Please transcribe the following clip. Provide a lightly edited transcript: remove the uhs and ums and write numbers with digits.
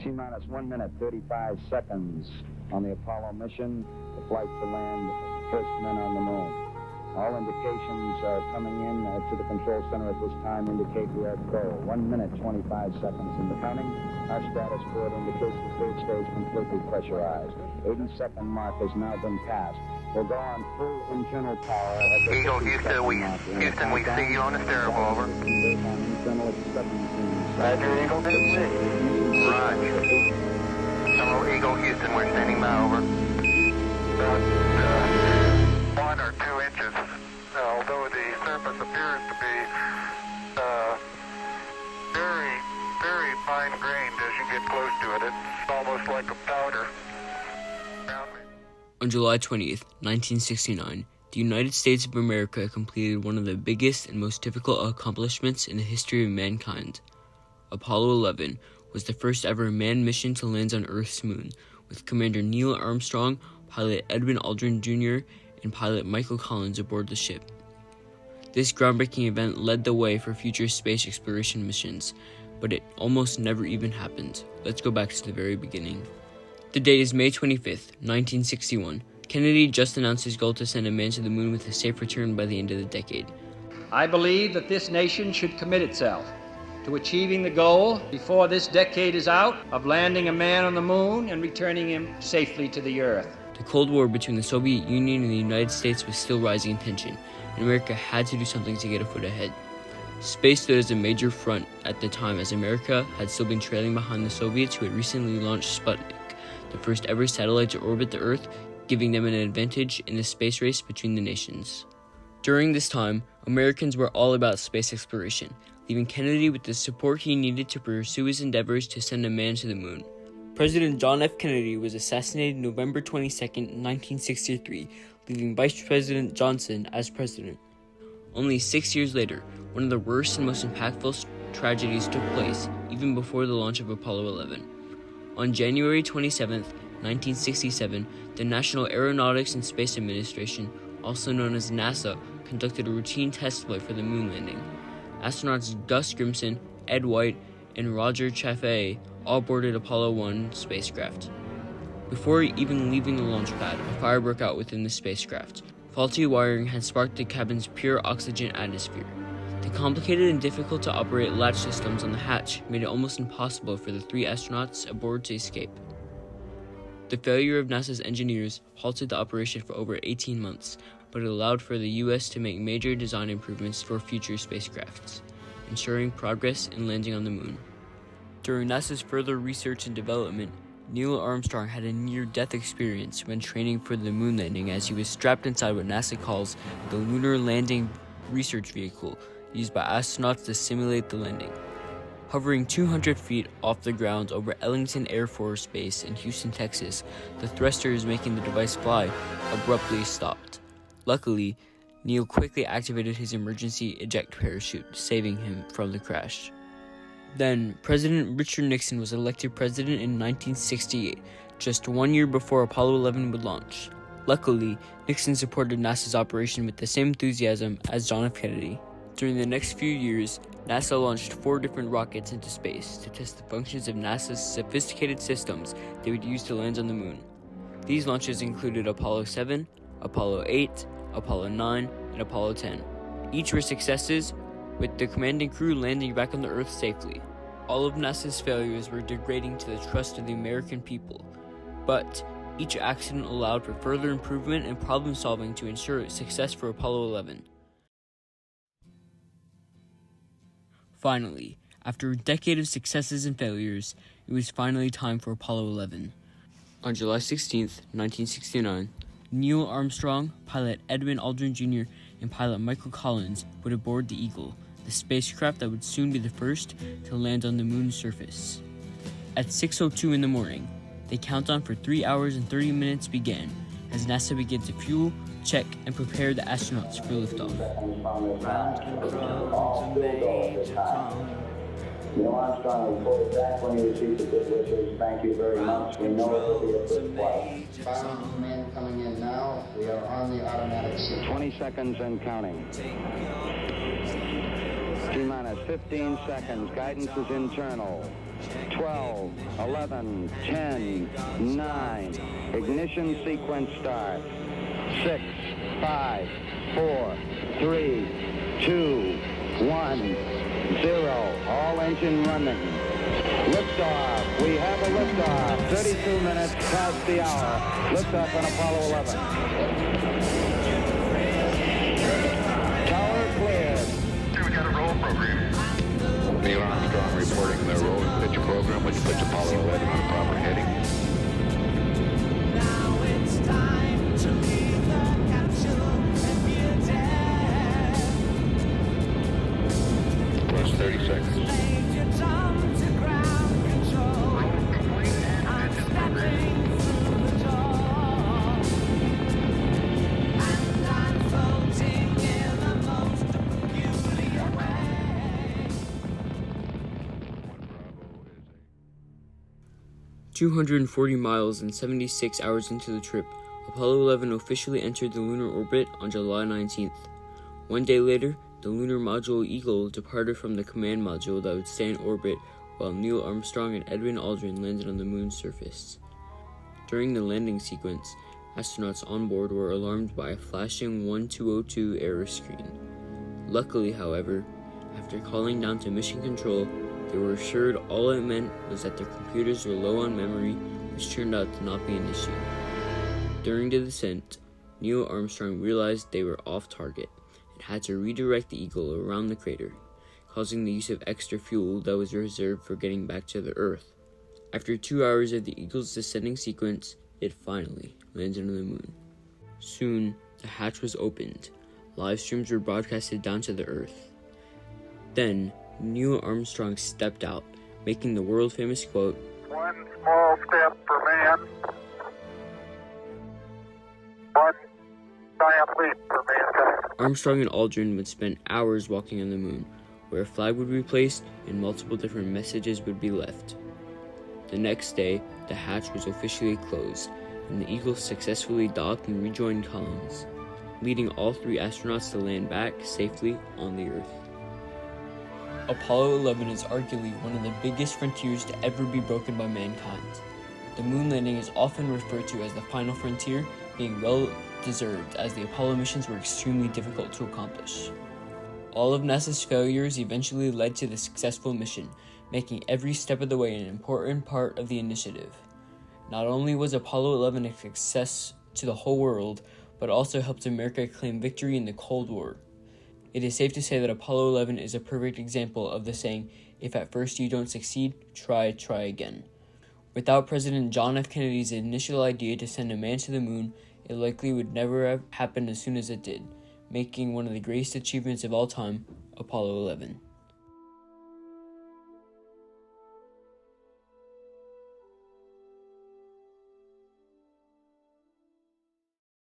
T-minus 1 minute, 35 seconds on the Apollo mission. The flight to land first men on the moon. All indications are coming in to the control center at this time indicate we are go. 1 minute, 25 seconds in the counting. Our status board indicates the third stage completely pressurized. 80-second mark has now been passed. We'll go on full internal power. Eagle, Houston, we see you on the steerable, over. Roger, Eagle, didn't see. Roger. Hello, Eagle, Houston, we're standing by, over. About 1 or 2 inches, although the surface appears to be very, very fine-grained as you get close to it. It's almost like a powder. On July 20th, 1969, the United States of America completed one of the biggest and most difficult accomplishments in the history of mankind. Apollo 11 was the first ever manned mission to land on Earth's moon, with Commander Neil Armstrong, pilot Edwin Aldrin Jr., and pilot Michael Collins aboard the ship. This groundbreaking event led the way for future space exploration missions, but it almost never even happened. Let's go back to the very beginning. The date is May 25th, 1961. Kennedy just announced his goal to send a man to the moon with a safe return by the end of the decade. I believe that this nation should commit itself to achieving the goal before this decade is out of landing a man on the moon and returning him safely to the Earth. The Cold War between the Soviet Union and the United States was still rising in tension, and America had to do something to get a foot ahead. Space stood as a major front at the time, as America had still been trailing behind the Soviets, who had recently launched Sputnik, the first ever satellite to orbit the Earth, giving them an advantage in the space race between the nations. During this time, Americans were all about space exploration, leaving Kennedy with the support he needed to pursue his endeavors to send a man to the moon. President John F. Kennedy was assassinated November 22, 1963, leaving Vice President Johnson as president. Only 6 years later, one of the worst and most impactful tragedies took place, even before the launch of Apollo 11. On January 27, 1967, the National Aeronautics and Space Administration, also known as NASA, conducted a routine test flight for the moon landing. Astronauts Gus Grimson, Ed White, and Roger Chaffee all boarded Apollo 1 spacecraft. Before even leaving the launch pad, a fire broke out within the spacecraft. Faulty wiring had sparked the cabin's pure oxygen atmosphere. The complicated and difficult to operate latch systems on the hatch made it almost impossible for the 3 astronauts aboard to escape. The failure of NASA's engineers halted the operation for over 18 months, but it allowed for the U.S. to make major design improvements for future spacecrafts, ensuring progress in landing on the moon. During NASA's further research and development, Neil Armstrong had a near-death experience when training for the moon landing, as he was strapped inside what NASA calls the Lunar Landing Research Vehicle, used by astronauts to simulate the landing. Hovering 200 feet off the ground over Ellington Air Force Base in Houston, Texas, the thrusters making the device fly abruptly stopped. Luckily, Neil quickly activated his emergency eject parachute, saving him from the crash. Then, President Richard Nixon was elected president in 1968, just 1 year before Apollo 11 would launch. Luckily, Nixon supported NASA's operation with the same enthusiasm as John F. Kennedy. During the next few years, NASA launched 4 different rockets into space to test the functions of NASA's sophisticated systems they would use to land on the moon. These launches included Apollo 7, Apollo 8, Apollo 9, and Apollo 10. Each were successes, with the command and crew landing back on the Earth safely. All of NASA's failures were degrading to the trust of the American people, but each accident allowed for further improvement and problem solving to ensure success for Apollo 11. Finally, after a decade of successes and failures, it was finally time for Apollo 11. On July 16, 1969, Neil Armstrong, pilot Edwin Aldrin Jr., and pilot Michael Collins would aboard the Eagle, the spacecraft that would soon be the first to land on the moon's surface. At 6:02 in the morning, the countdown for 3 hours and 30 minutes began as NASA began to fuel, check, and prepare the astronauts for liftoff. Round and round to Major Tom. Neil Armstrong reported back when he received the good wishes. Thank you very much. We know it will be a good flight. Final command coming in now. We are on the automatic sequence. 20 seconds and counting. T-minus 15 seconds. Guidance is internal. 12, 11, 10, 9. Ignition sequence starts. 6, 5, 4, 3, 2, 1, 0. All engine running. Liftoff. We have a liftoff. 32 minutes past the hour. Liftoff on Apollo 11. Tower cleared. We got a roll program. Neil Armstrong reporting the roll and pitch program, which puts Apollo 11 on the proper heading. Now it's time to leave the capsule and be dead. Plus 30 seconds. Lay your tongue to ground control. I'm stepping through the door. And I'm floating in the most peculiar way. 240 miles and 76 hours into the trip, Apollo 11 officially entered the lunar orbit on July 19th. One day later, the lunar module Eagle departed from the command module that would stay in orbit while Neil Armstrong and Edwin Aldrin landed on the moon's surface. During the landing sequence, astronauts on board were alarmed by a flashing 1202 error screen. Luckily, however, after calling down to mission control, they were assured all it meant was that their computers were low on memory, which turned out to not be an issue. During the descent, Neil Armstrong realized they were off target and had to redirect the Eagle around the crater, causing the use of extra fuel that was reserved for getting back to the Earth. After 2 hours of the Eagle's descending sequence, it finally landed on the moon. Soon, the hatch was opened. Live streams were broadcasted down to the Earth. Then, Neil Armstrong stepped out, making the world-famous quote, One small step for man. One giant leap for mankind. Armstrong and Aldrin would spend hours walking on the moon, where a flag would be placed and multiple different messages would be left. The next day, the hatch was officially closed, and the Eagle successfully docked and rejoined Collins, leading all three astronauts to land back safely on the Earth. Apollo 11 is arguably one of the biggest frontiers to ever be broken by mankind. The moon landing is often referred to as the final frontier, being well deserved as the Apollo missions were extremely difficult to accomplish. All of NASA's failures eventually led to the successful mission, making every step of the way an important part of the initiative. Not only was Apollo 11 a success to the whole world, but also helped America claim victory in the Cold War. It is safe to say that Apollo 11 is a perfect example of the saying, if at first you don't succeed, try again. Without President John F. Kennedy's initial idea to send a man to the moon, it likely would never have happened as soon as it did, making one of the greatest achievements of all time, Apollo 11.